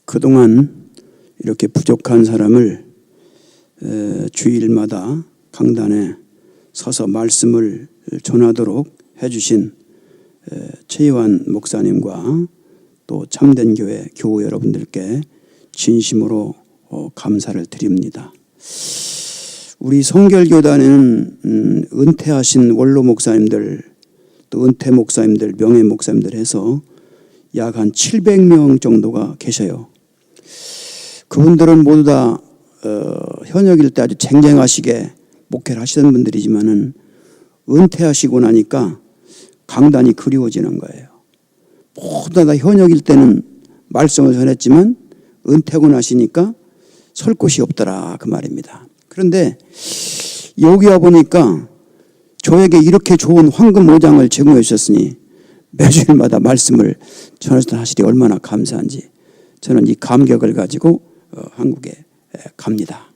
그동안 이렇게 부족한 사람을 주일마다 강단에 서서 말씀을 전하도록 해주신 최희환 목사님과 또 참된교회 교우 여러분들께 진심으로 감사를 드립니다. 우리 성결교단은 은퇴하신 원로 목사님들, 또 은퇴 목사님들, 명예 목사님들 해서 약 한 700명 정도가 계셔요. 그분들은 모두 다 현역일 때 아주 쟁쟁하시게 목회를 하시던 분들이지만은 은퇴하시고 나니까 강단이 그리워지는 거예요. 모두 다 현역일 때는 말씀을 전했지만 은퇴하고 나시니까 설 곳이 없더라 그 말입니다. 그런데 여기 와 보니까 저에게 이렇게 좋은 황금 5장을 제공해 주셨으니 매주일마다 말씀을 전하시던 하시리 얼마나 감사한지 저는 이 감격을 가지고 한국에 갑니다.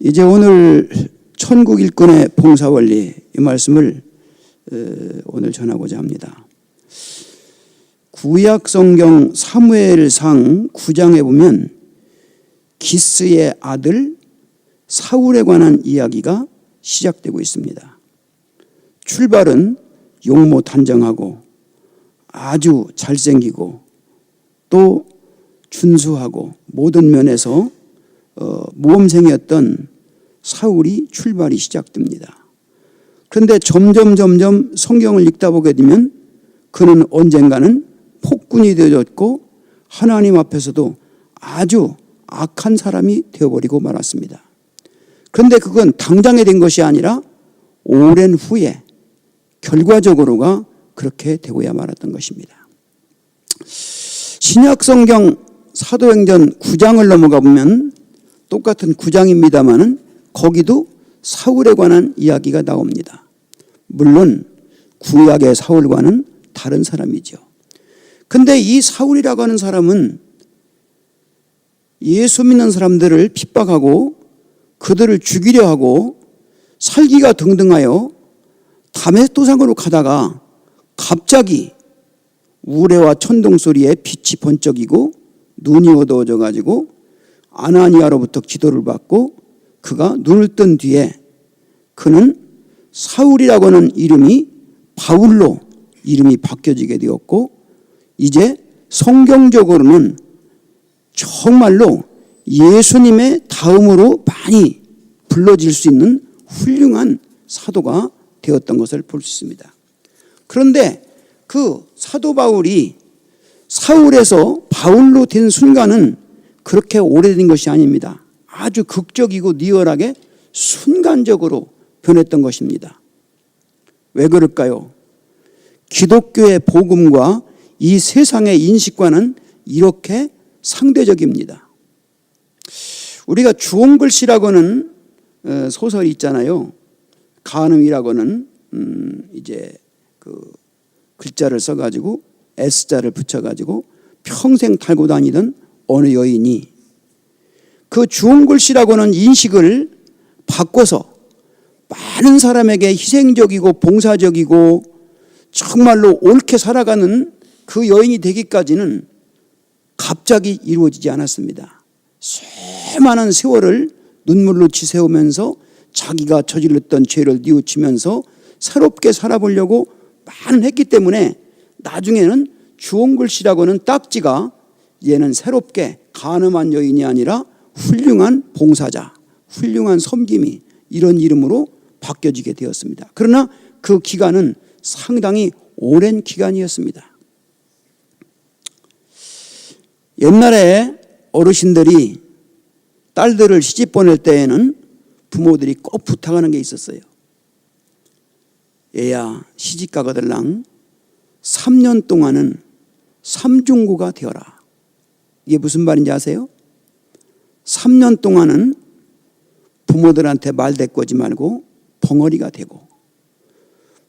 이제 오늘 천국 일꾼의 봉사원리 이 말씀을 오늘 전하고자 합니다. 구약 성경 사무엘상 9장에 보면 기스의 아들 사울에 관한 이야기가 시작되고 있습니다. 출발은 용모 단정하고 아주 잘생기고 또 준수하고 모든 면에서 모험생이었던 사울이 출발이 시작됩니다. 그런데 점점 성경을 읽다 보게 되면 그는 언젠가는 폭군이 되어졌고 하나님 앞에서도 아주 악한 사람이 되어버리고 말았습니다. 그런데 그건 당장에 된 것이 아니라 오랜 후에 결과적으로가 그렇게 되고야 말았던 것입니다. 신약 성경 사도행전 9장을 넘어가 보면 똑같은 9장입니다만은 거기도 사울에 관한 이야기가 나옵니다. 물론 구약의 사울과는 다른 사람이죠. 근데 이 사울이라고 하는 사람은 예수 믿는 사람들을 핍박하고 그들을 죽이려 하고 살기가 등등하여 다메섹도상으로 가다가 갑자기 우레와 천둥 소리에 빛이 번쩍이고 눈이 어두워져 가지고 아나니아로부터 기도를 받고 그가 눈을 뜬 뒤에 그는 사울이라고 하는 이름이 바울로 이름이 바뀌어지게 되었고 이제 성경적으로는 정말로 예수님의 다음으로 많이 불러질 수 있는 훌륭한 사도가 되었던 것을 볼 수 있습니다. 그런데 그 사도 바울이 사울에서 바울로 된 순간은 그렇게 오래된 것이 아닙니다. 아주 극적이고 리얼하게 순간적으로 변했던 것입니다. 왜 그럴까요? 기독교의 복음과 이 세상의 인식과는 이렇게 상대적입니다. 우리가 주홍글씨라고는 소설이 있잖아요. 간음이라고는 이제 그 글자를 써가지고 S자를 붙여가지고 평생 달고 다니던 어느 여인이 그 주홍글씨라고는 인식을 바꿔서 많은 사람에게 희생적이고 봉사적이고 정말로 옳게 살아가는 그 여인이 되기까지는 갑자기 이루어지지 않았습니다. 수많은 세월을 눈물로 지새우면서 자기가 저질렀던 죄를 뉘우치면서 새롭게 살아보려고 많은 했기 때문에 나중에는 주홍글씨라고는 딱지가 얘는 새롭게 간음한 여인이 아니라 훌륭한 봉사자, 훌륭한 섬김이 이런 이름으로 바뀌어지게 되었습니다. 그러나 그 기간은 상당히 오랜 기간이었습니다. 옛날에 어르신들이 딸들을 시집 보낼 때에는 부모들이 꼭 부탁하는 게 있었어요. 얘야 시집 가거들랑 3년 동안은 삼중고가 되어라. 이게 무슨 말인지 아세요? 3년 동안은 부모들한테 말대꾸하지 말고 벙어리가 되고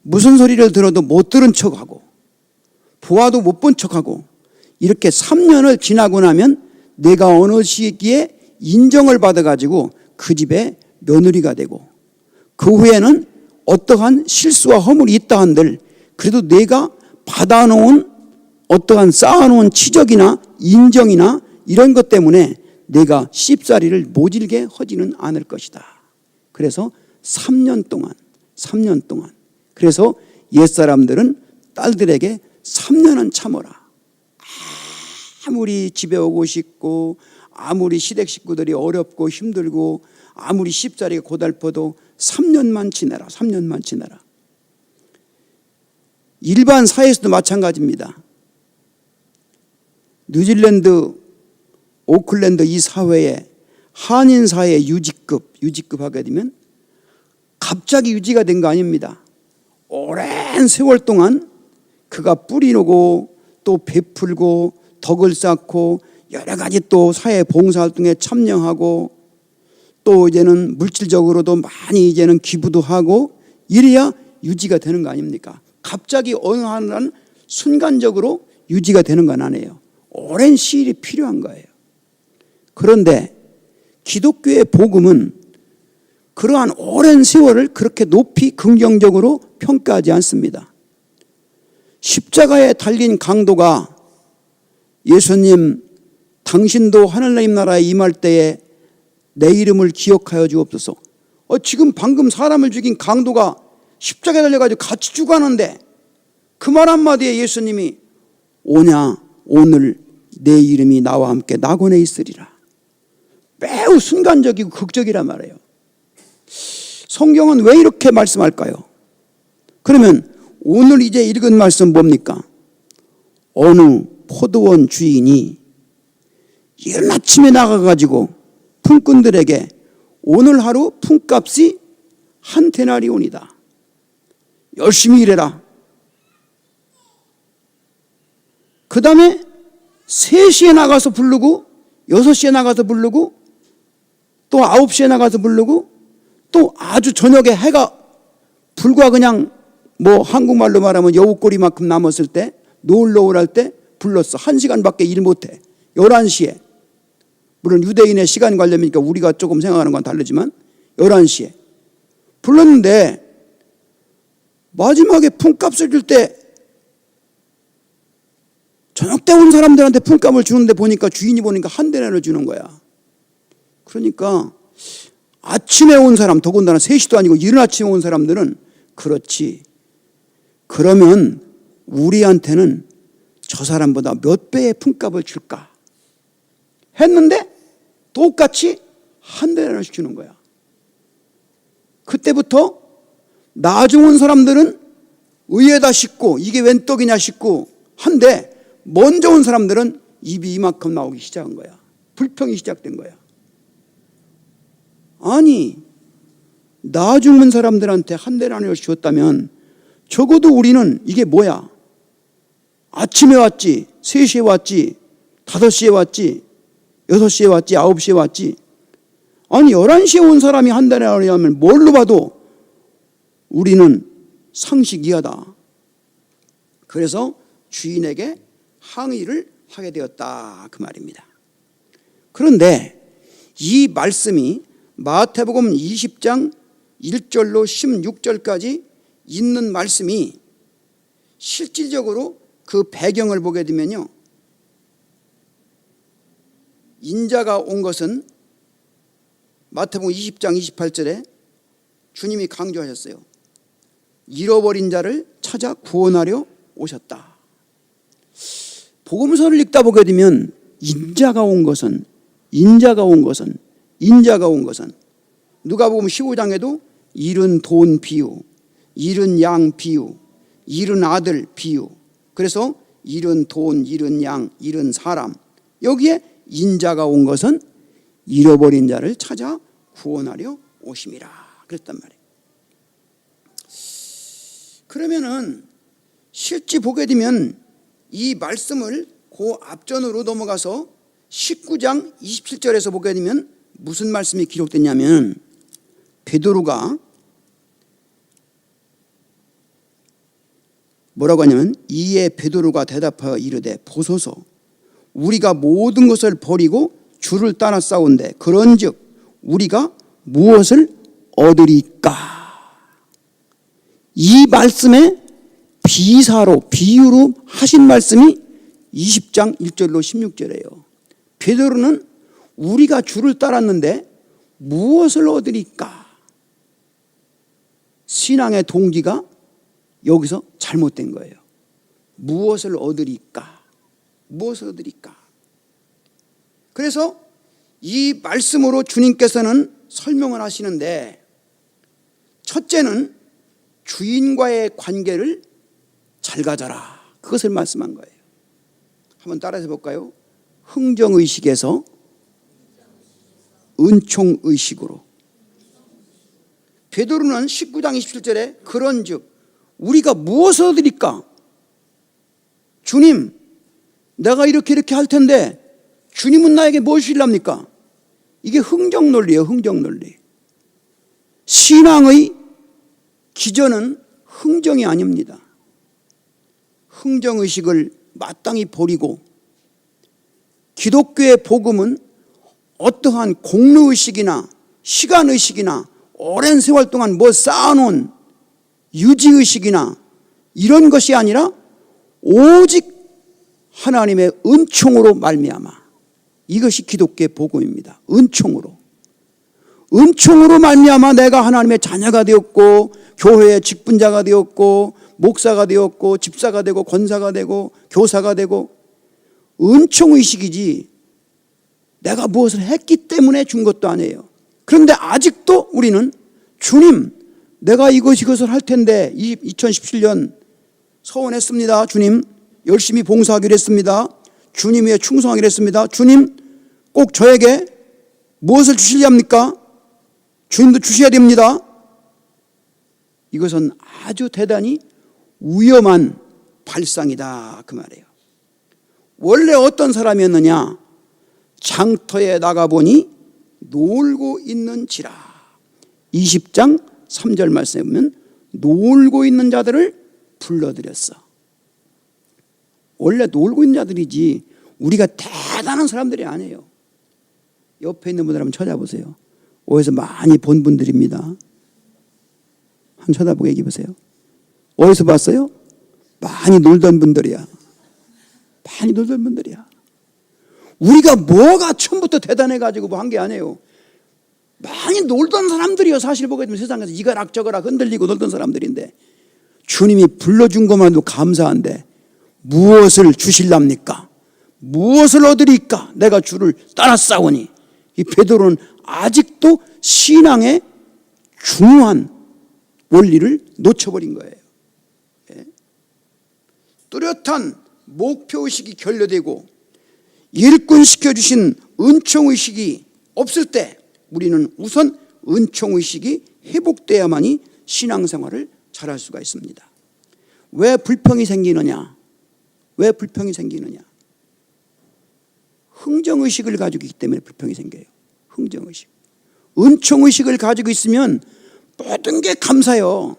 무슨 소리를 들어도 못 들은 척하고 보아도 못 본 척하고 이렇게 3년을 지나고 나면 내가 어느 시기에 인정을 받아가지고 그 집에 며느리가 되고 그 후에는 어떠한 실수와 허물이 있다 한들 그래도 내가 받아놓은 어떠한 쌓아놓은 치적이나 인정이나 이런 것 때문에 내가 씹사리를 모질게 하지는 않을 것이다. 그래서 3년 동안 그래서 옛사람들은 딸들에게 3년은 참어라. 아무리 집에 오고 싶고 아무리 시댁 식구들이 어렵고 힘들고 아무리 씹사리가 고달퍼도 3년만 지내라. 3년만 지내라. 일반 사회에서도 마찬가지입니다. 뉴질랜드, 오클랜드 이 사회에 한인 사회 유지급 하게 되면 갑자기 유지가 된 거 아닙니다. 오랜 세월 동안 그가 뿌리놓고 또 베풀고 덕을 쌓고 여러 가지 또 사회 봉사활동에 참여하고 또 이제는 물질적으로도 많이 이제는 기부도 하고 이래야 유지가 되는 거 아닙니까? 갑자기 어느 한 순간적으로 유지가 되는 건 아니에요. 오랜 시일이 필요한 거예요. 그런데 기독교의 복음은 그러한 오랜 세월을 그렇게 높이 긍정적으로 평가하지 않습니다. 십자가에 달린 강도가 예수님 당신도 하늘님 나라에 임할 때에 내 이름을 기억하여 주옵소서. 지금 방금 사람을 죽인 강도가 십자가에 달려가지고 같이 죽어가는데 그 말 한마디에 예수님이 오냐 오늘 내 이름이 나와 함께 낙원에 있으리라. 매우 순간적이고 극적이란 말이에요. 성경은 왜 이렇게 말씀할까요? 그러면 오늘 이제 읽은 말씀 뭡니까? 어느 포도원 주인이 이른 아침에 나가가지고 품꾼들에게 오늘 하루 품값이 한 데나리온이다. 열심히 일해라. 그 다음에 3시에 나가서 부르고 6시에 나가서 부르고 또 9시에 나가서 부르고 또 아주 저녁에 해가 불과 그냥 뭐 한국말로 말하면 여우꼬리만큼 남았을 때 노을노을할 때 불렀어. 1시간밖에 일 못해. 11시에. 물론 유대인의 시간 관념이니까 우리가 조금 생각하는 건 다르지만 11시에 불렀는데 마지막에 품값을 줄 때 저녁 때 온 사람들한테 품값을 주는데 보니까 주인이 보니까 한 데나리온을 주는 거야. 그러니까 아침에 온 사람, 더군다나 3시도 아니고 이른 아침에 온 사람들은 그렇지. 그러면 우리한테는 저 사람보다 몇 배의 품값을 줄까? 했는데 똑같이 한 데나리온씩 주는 거야. 그때부터 나중 온 사람들은 의에다 싣고 이게 웬 떡이냐 싶고 한데 먼저 온 사람들은 입이 이만큼 나오기 시작한 거야. 불평이 시작된 거야. 아니 나중 온 사람들한테 한 데나리온을 줬다면 적어도 우리는 이게 뭐야? 아침에 왔지, 3시에 왔지, 5시에 왔지, 6시에 왔지, 9시에 왔지. 아니 11시에 온 사람이 한 데나리온이면 뭘로 봐도 우리는 상식 이하다. 그래서 주인에게 항의를 하게 되었다 그 말입니다. 그런데 이 말씀이 마태복음 20장 1절로 16절까지 있는 말씀이 실질적으로 그 배경을 보게 되면요, 인자가 온 것은 마태복음 20장 28절에 주님이 강조하셨어요. 잃어버린 자를 찾아 구원하려 오셨다. 복음서를 읽다 보게 되면 인자가 온 것은 누가복음 15장에도 잃은 돈 비유, 잃은 양 비유, 잃은 아들 비유. 그래서 잃은 돈, 잃은 양, 잃은 사람. 여기에 인자가 온 것은 잃어버린 자를 찾아 구원하려 오심이라 그랬단 말이에요. 그러면은 실제 보게 되면 이 말씀을 그 앞전으로 넘어가서 19장 27절에서 보게 되면 무슨 말씀이 기록됐냐면 베드로가 뭐라고 하냐면 이에 베드로가 대답하여 이르되 보소서 우리가 모든 것을 버리고 주를 따라 싸운데 그런즉 우리가 무엇을 얻으리까? 이 말씀에 비유로 하신 말씀이 20장 1절로 16절이에요. 베드로는 우리가 주를 따랐는데 무엇을 얻으리까? 신앙의 동기가 여기서 잘못된 거예요. 무엇을 얻으리까? 무엇을 얻으리까? 그래서 이 말씀으로 주님께서는 설명을 하시는데, 첫째는 주인과의 관계를 잘 가져라, 그것을 말씀한 거예요. 한번 따라서 볼까요? 흥정의식에서 은총의식으로. 베드로는 19장 27절에 그런즉 우리가 무엇을 얻으리까? 주님, 내가 이렇게 할 텐데 주님은 나에게 무엇을 주실랍니까? 이게 흥정논리예요. 흥정논리. 신앙의 기전은 흥정이 아닙니다. 흥정의식을 마땅히 버리고, 기독교의 복음은 어떠한 공로의식이나 시간의식이나 오랜 세월 동안 뭐 쌓아놓은 유지의식이나 이런 것이 아니라 오직 하나님의 은총으로 말미암아, 이것이 기독교의 복음입니다. 은총으로 말미암아 내가 하나님의 자녀가 되었고, 교회의 직분자가 되었고, 목사가 되었고, 집사가 되고, 권사가 되고, 교사가 되고, 은총의식이지 내가 무엇을 했기 때문에 준 것도 아니에요. 그런데 아직도 우리는 주님, 내가 이것을 할 텐데 2017년 서원했습니다. 주님, 열심히 봉사하기로 했습니다. 주님 위해 충성하기로 했습니다. 주님, 꼭 저에게 무엇을 주시려 합니까? 주님도 주셔야 됩니다. 이것은 아주 대단히 위험한 발상이다, 그 말이에요. 원래 어떤 사람이었느냐? 장터에 나가보니 놀고 있는지라. 20장 3절 말씀에 보면 놀고 있는 자들을 불러들였어. 원래 놀고 있는 자들이지 우리가 대단한 사람들이 아니에요. 옆에 있는 분들 한번 찾아보세요. 어디서 많이 본 분들입니다. 한번 쳐다보고 얘기해 보세요. 어디서 봤어요? 많이 놀던 분들이야. 많이 놀던 분들이야. 우리가 뭐가 처음부터 대단해가지고 뭐 한 게 아니에요. 많이 놀던 사람들이요. 사실 보게 되면 세상에서 이거락 저거락 흔들리고 놀던 사람들인데, 주님이 불러준 것만도 감사한데 무엇을 주실랍니까? 무엇을 얻으리까? 내가 주를 따라싸우니. 이 베드로는 아직도 신앙의 중요한 원리를 놓쳐버린 거예요. 뚜렷한 목표의식이 결여되고 일꾼시켜주신 은총의식이 없을 때 우리는 우선 은총의식이 회복돼야만이 신앙생활을 잘할 수가 있습니다. 왜 불평이 생기느냐? 왜 불평이 생기느냐? 흥정의식을 가지고 있기 때문에 불평이 생겨요. 흥정의식. 은총의식을 가지고 있으면 모든 게 감사해요.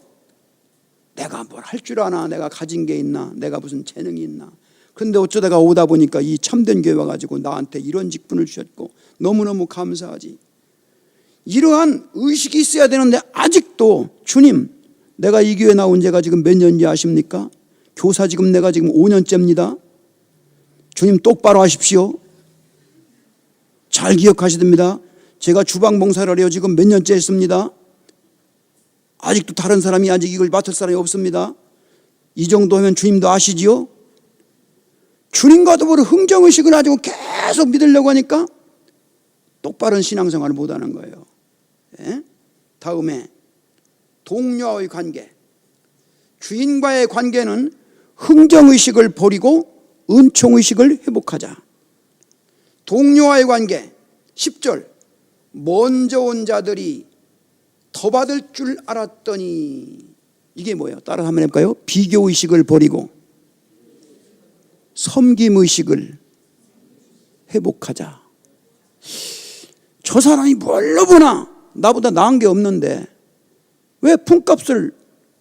내가 뭘 할 줄 아나? 내가 가진 게 있나? 내가 무슨 재능이 있나? 근데 어쩌다가 오다 보니까 이 참된 교회 와가지고 나한테 이런 직분을 주셨고 너무너무 감사하지. 이러한 의식이 있어야 되는데 아직도 주님, 내가 이 교회 나온 지가 지금 몇 년인지 아십니까? 교사 지금 내가 지금 5년째입니다. 주님 똑바로 하십시오. 잘 기억하셔야 됩니다. 제가 주방 봉사를 해요. 지금 몇 년째 했습니다. 아직도 다른 사람이 아직 이걸 맡을 사람이 없습니다. 이 정도 하면 주님도 아시지요? 주님과 더불어 흥정의식을 가지고 계속 믿으려고 하니까 똑바른 신앙생활을 못하는 거예요. 예? 다음에 동료와의 관계. 주인과의 관계는 흥정의식을 버리고 은총의식을 회복하자. 동료와의 관계 10절, 먼저 온 자들이 더 받을 줄 알았더니, 이게 뭐예요? 따라 한번 해볼까요? 비교의식을 버리고 섬김의식을 회복하자. 저 사람이 뭘로 보나? 나보다 나은 게 없는데 왜 품값을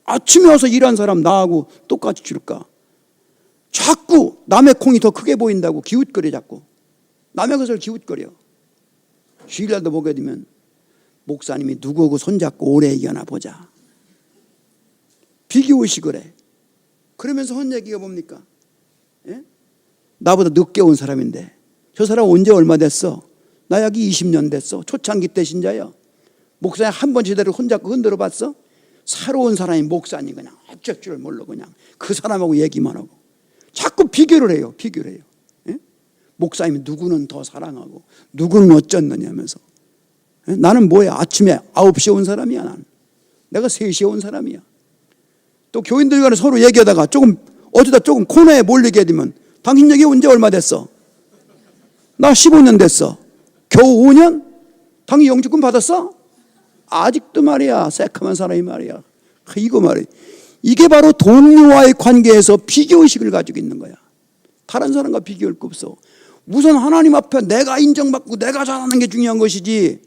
아침에 와서 일한 사람 나하고 똑같이 줄까? 자꾸 남의 콩이 더 크게 보인다고 기웃거려. 자꾸 남의 것을 기웃거려. 주일날도 보게 되면 목사님이 누구하고 손잡고 오래 얘기하나 보자. 비교의식을 해. 그러면서 한 얘기가 뭡니까? 예? 나보다 늦게 온 사람인데 저 사람 언제 얼마 됐어? 나 여기 20년 됐어. 초창기 때 신자야. 목사님 한 번 제대로 손잡고 흔들어 봤어? 새로운 사람이 목사님 그냥 어쩔 줄 몰라 그냥 그 사람하고 얘기만 하고 자꾸 비교를 해요. 비교를 해요. 예? 목사님이 누구는 더 사랑하고 누구는 어쩌느냐면서. 예? 나는 뭐야? 아침에 9시에 온 사람이야. 나는. 내가 3시에 온 사람이야. 또 교인들 간에 서로 얘기하다가 조금 어쩌다 조금 코너에 몰리게 되면 당신 여기 온 지 얼마 됐어? 나 15년 됐어. 겨우 5년? 당신 영주권 받았어? 아직도 말이야 새카만 사람이 말이야. 이거 말이야. 이게 바로 동료와의 관계에서 비교의식을 가지고 있는 거야. 다른 사람과 비교할 거 없어. 우선 하나님 앞에 내가 인정받고 내가 잘하는 게 중요한 것이지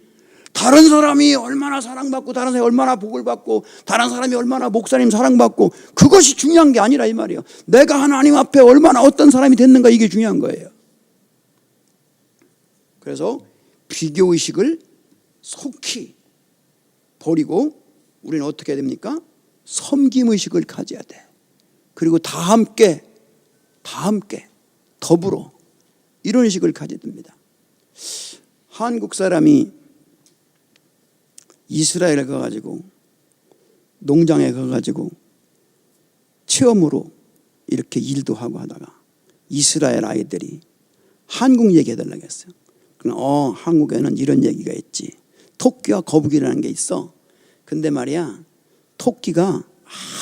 다른 사람이 얼마나 사랑받고 다른 사람이 얼마나 복을 받고 다른 사람이 얼마나 목사님 사랑받고 그것이 중요한 게 아니라 이 말이에요. 내가 하나님 앞에 얼마나 어떤 사람이 됐는가 이게 중요한 거예요. 그래서 비교의식을 속히 버리고 우리는 어떻게 해야 됩니까? 섬김의식을 가져야 돼. 그리고 다 함께 더불어 이런 의식을 가져야 됩니다. 한국 사람이 이스라엘에 가가지고 농장에 가가지고 체험으로 이렇게 일도 하고 하다가 이스라엘 아이들이 한국 얘기해달라고 했어요. 한국에는 이런 얘기가 있지. 토끼와 거북이라는 게 있어. 근데 말이야 토끼가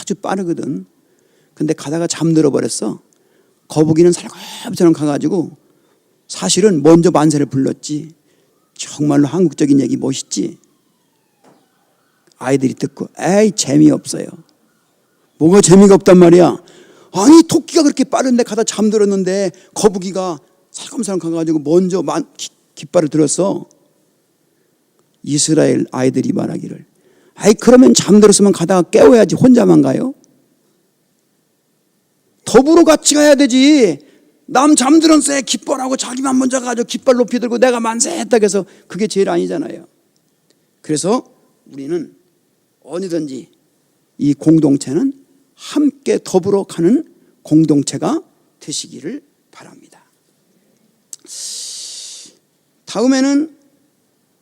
아주 빠르거든. 근데 가다가 잠들어 버렸어. 거북이는 살갑처럼 가가지고 사실은 먼저 만세를 불렀지. 정말로 한국적인 얘기 멋있지. 아이들이 듣고 에이 재미없어요. 뭐가 재미가 없단 말이야. 아니 토끼가 그렇게 빠른데 가다 잠들었는데 거북이가 살감살감 가가지고 먼저 깃발을 들었어. 이스라엘 아이들이 말하기를 아이 그러면 잠들었으면 가다가 깨워야지 혼자만 가요? 더불어 같이 가야 되지. 남 잠들었을 때 깃발하고 자기만 먼저 가가지고 깃발 높이 들고 내가 만세했다고 해서 그게 제일 아니잖아요. 그래서 우리는 어디든지 이 공동체는 함께 더불어 가는 공동체가 되시기를 바랍니다. 다음에는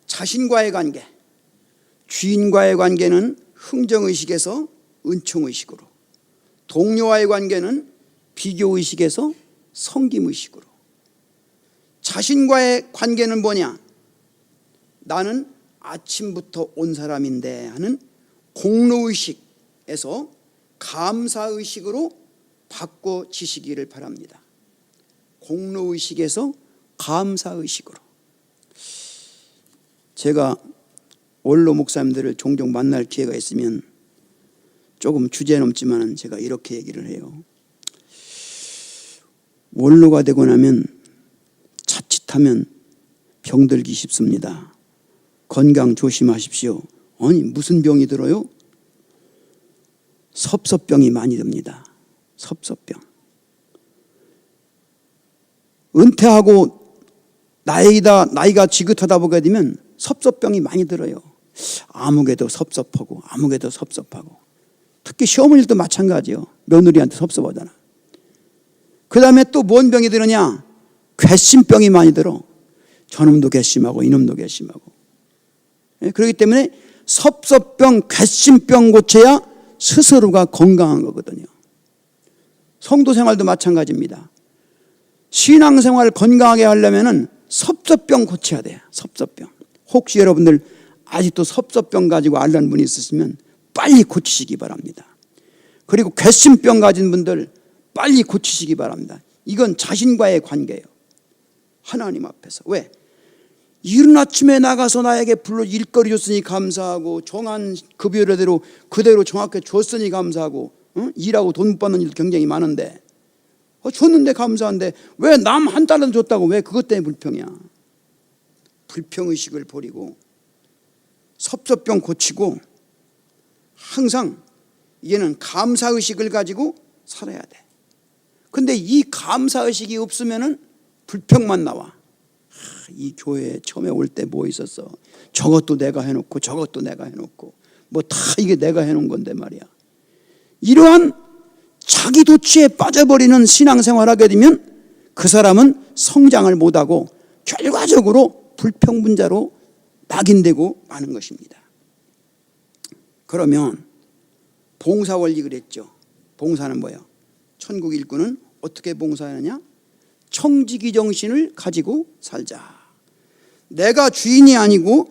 자신과의 관계, 주인과의 관계는 흥정의식에서 은총의식으로, 동료와의 관계는 비교의식에서 섬김의식으로. 자신과의 관계는 뭐냐? 나는 아침부터 온 사람인데 하는 공로의식에서 감사의식으로 바꿔지시기를 바랍니다. 공로의식에서 감사의식으로. 제가 원로 목사님들을 종종 만날 기회가 있으면 조금 주제 넘지만 제가 이렇게 얘기를 해요. 원로가 되고 나면 자칫하면 병들기 쉽습니다. 건강 조심하십시오. 아니 무슨 병이 들어요? 섭섭병이 많이 듭니다. 섭섭병. 은퇴하고 나이가 지긋하다 보게 되면 섭섭병이 많이 들어요. 아무개도 섭섭하고 아무개도 섭섭하고. 특히 시어머니도 마찬가지요. 며느리한테 섭섭하잖아. 그 다음에 또 뭔 병이 들으냐? 괘씸병이 많이 들어. 저놈도 괘씸하고 이놈도 괘씸하고. 그렇기 때문에 섭섭병, 괘씸병 고쳐야 스스로가 건강한 거거든요. 성도 생활도 마찬가지입니다. 신앙생활 건강하게 하려면 섭섭병 고쳐야 돼요. 섭섭병. 혹시 여러분들 아직도 섭섭병 가지고 앓는 분이 있으시면 빨리 고치시기 바랍니다. 그리고 괘씸병 가진 분들 빨리 고치시기 바랍니다. 이건 자신과의 관계예요. 하나님 앞에서. 왜? 이른 아침에 나가서 나에게 불러 일거리 줬으니 감사하고 정한 급여대로 그대로 정확하게 줬으니 감사하고 일하고 돈 받는 일도 굉장히 많은데 줬는데 감사한데 왜 남 한 달러도 줬다고 왜 그것 때문에 불평이야. 불평의식을 버리고 섭섭병 고치고 항상 얘는 감사의식을 가지고 살아야 돼. 근데 이 감사의식이 없으면은 불평만 나와. 이 교회에 처음에 올 때 뭐 있었어? 저것도 내가 해놓고 저것도 내가 해놓고 뭐 다 이게 내가 해놓은 건데 말이야. 이러한 자기 도취에 빠져버리는 신앙생활 하게 되면 그 사람은 성장을 못하고 결과적으로 불평분자로 낙인되고 마는 것입니다. 그러면 봉사원리 그랬죠. 봉사는 뭐예요? 천국 일꾼은 어떻게 봉사하느냐? 청지기 정신을 가지고 살자. 내가 주인이 아니고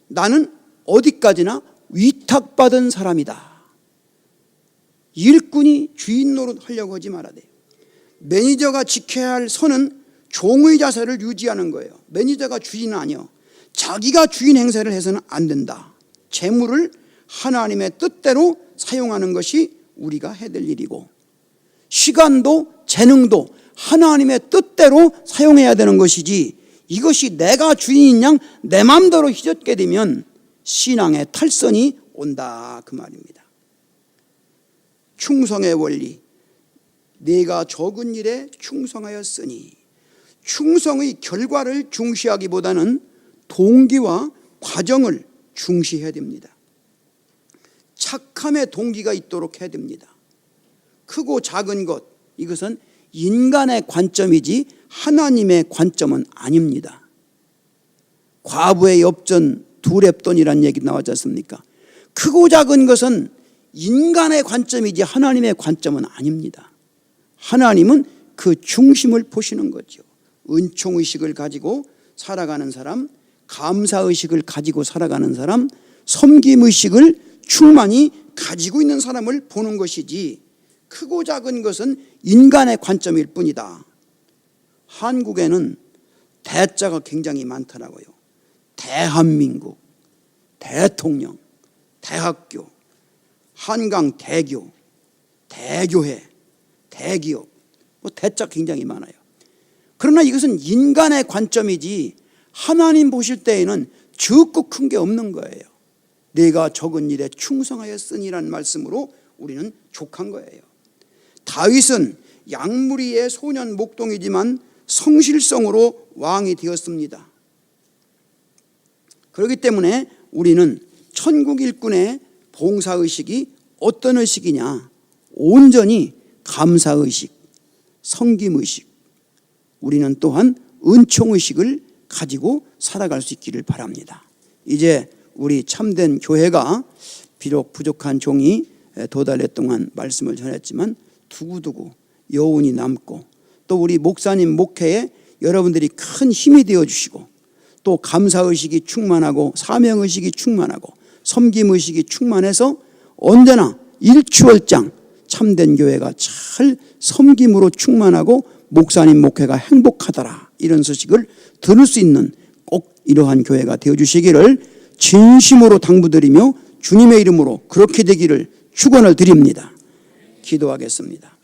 나는 어디까지나 위탁받은 사람이다. 일꾼이 주인 노릇하려고 하지 말아야 돼요. 매니저가 지켜야 할 선은 종의 자세를 유지하는 거예요. 매니저가 주인은 아니요. 자기가 주인 행세를 해서는 안 된다. 재물을 하나님의 뜻대로 사용하는 것이 우리가 해야 될 일이고, 시간도 재능도 하나님의 뜻대로 사용해야 되는 것이지, 이것이 내가 주인인 양 내 마음대로 휘젓게 되면 신앙의 탈선이 온다 그 말입니다. 충성의 원리, 내가 적은 일에 충성하였으니, 충성의 결과를 중시하기보다는 동기와 과정을 중시해야 됩니다. 착함의 동기가 있도록 해야 됩니다. 크고 작은 것, 이것은 인간의 관점이지 하나님의 관점은 아닙니다. 과부의 엽전 두 렙돈이라는 얘기 나왔지 않습니까? 크고 작은 것은 인간의 관점이지 하나님의 관점은 아닙니다. 하나님은 그 중심을 보시는 거죠. 은총의식을 가지고 살아가는 사람, 감사의식을 가지고 살아가는 사람, 섬김의식을 충만히 가지고 있는 사람을 보는 것이지, 크고 작은 것은 인간의 관점일 뿐이다. 한국에는 대자가 굉장히 많더라고요. 대한민국, 대통령, 대학교, 한강 대교, 대교회, 대기업, 대자 굉장히 많아요. 그러나 이것은 인간의 관점이지 하나님 보실 때에는 적고 큰 게 없는 거예요. 내가 적은 일에 충성하였으니라는 말씀으로 우리는 족한 거예요. 다윗은 양무리의 소년 목동이지만 성실성으로 왕이 되었습니다. 그렇기 때문에 우리는 천국 일꾼의 봉사의식이 어떤 의식이냐? 온전히 감사의식, 섬김의식, 우리는 또한 은총의식을 가지고 살아갈 수 있기를 바랍니다. 이제 우리 참된 교회가 비록 부족한 종이 두 달 동안 말씀을 전했지만 두고두고 여운이 남고, 또 우리 목사님 목회에 여러분들이 큰 힘이 되어주시고, 또 감사의식이 충만하고 사명의식이 충만하고 섬김의식이 충만해서 언제나 일취월장 참된 교회가 잘 섬김으로 충만하고 목사님 목회가 행복하더라, 이런 소식을 들을 수 있는 꼭 이러한 교회가 되어주시기를 진심으로 당부드리며 주님의 이름으로 그렇게 되기를 축원을 드립니다. 기도하겠습니다.